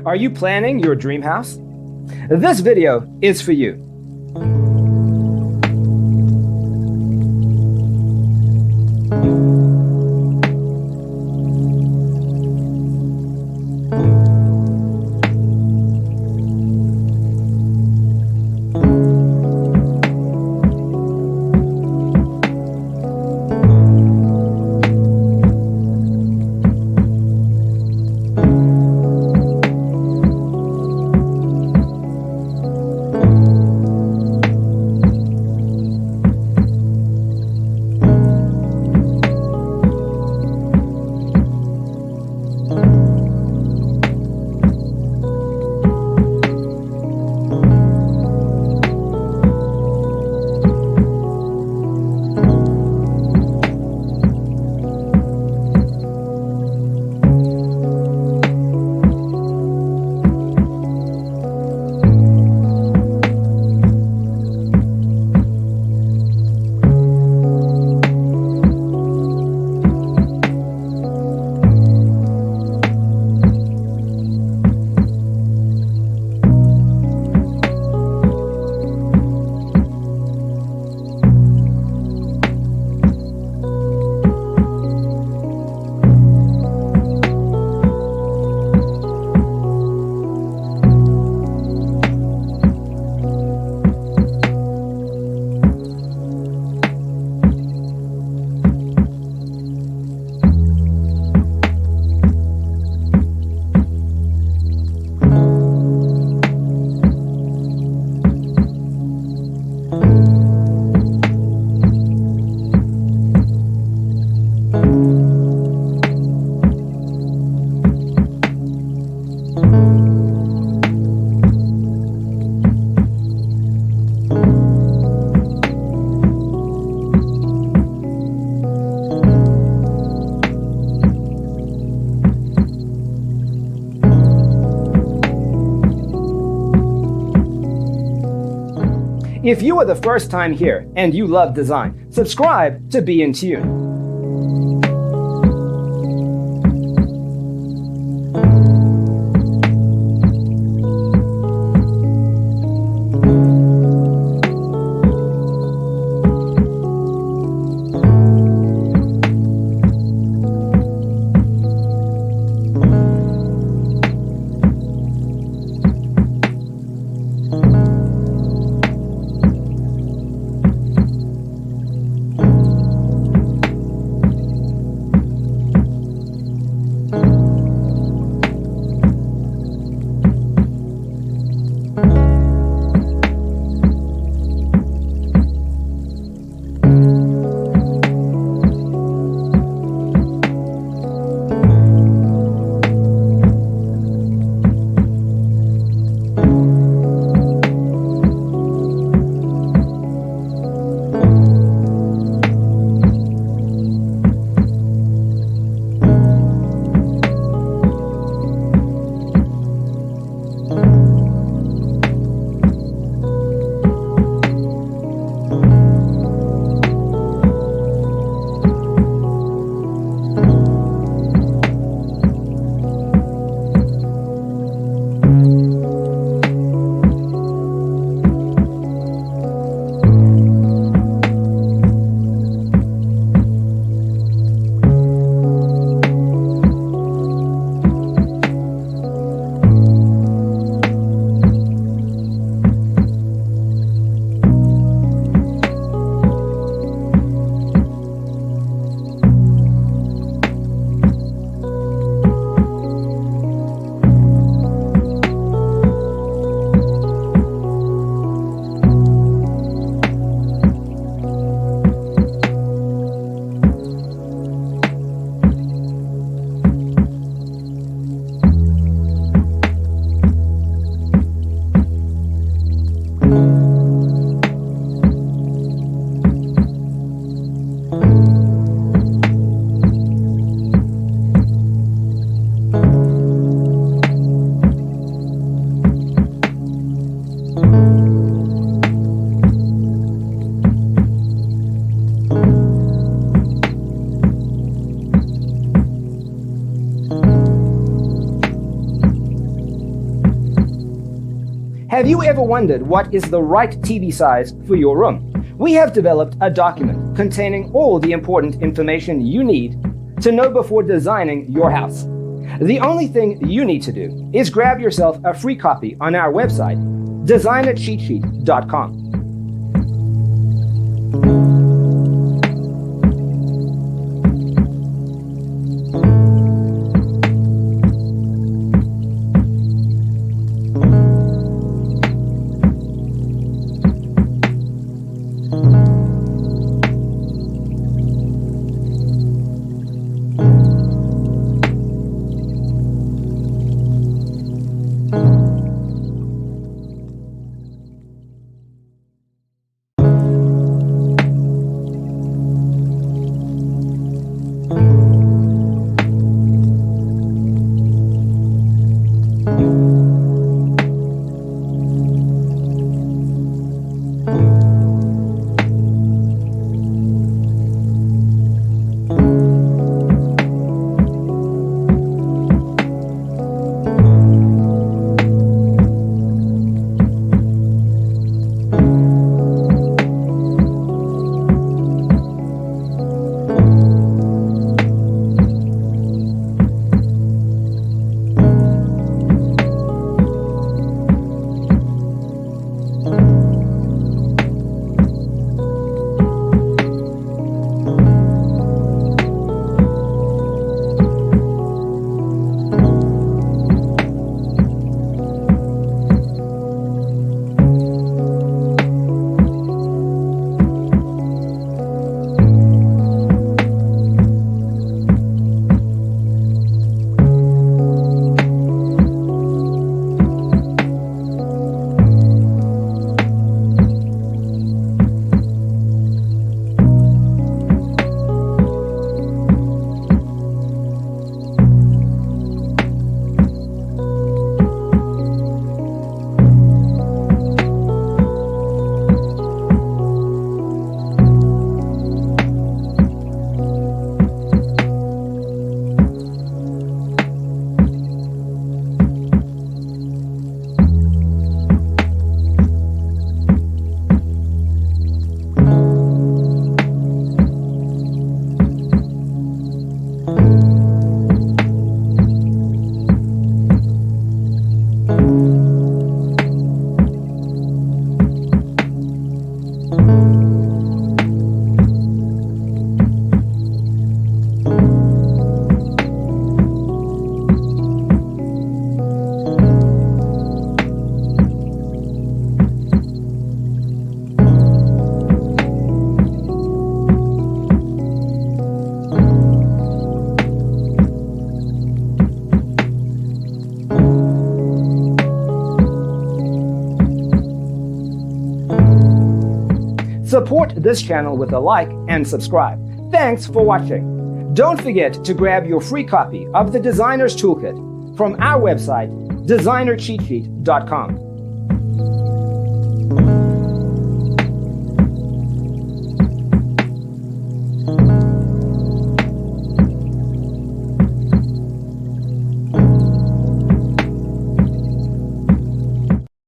Are you planning your dream house? This video is for you. If you are the first time here and you love design, subscribe to Be in Tune. Have you ever wondered what is the right TV size for your room? We have developed a document containing all the important information you need to know before designing your house. The only thing you need to do is grab yourself a free copy on our website, designercheatsheet.com. Support this channel with a like and subscribe. Thanks for watching. Don't forget to grab your free copy of the Designer's Toolkit from our website, designercheatsheet.com.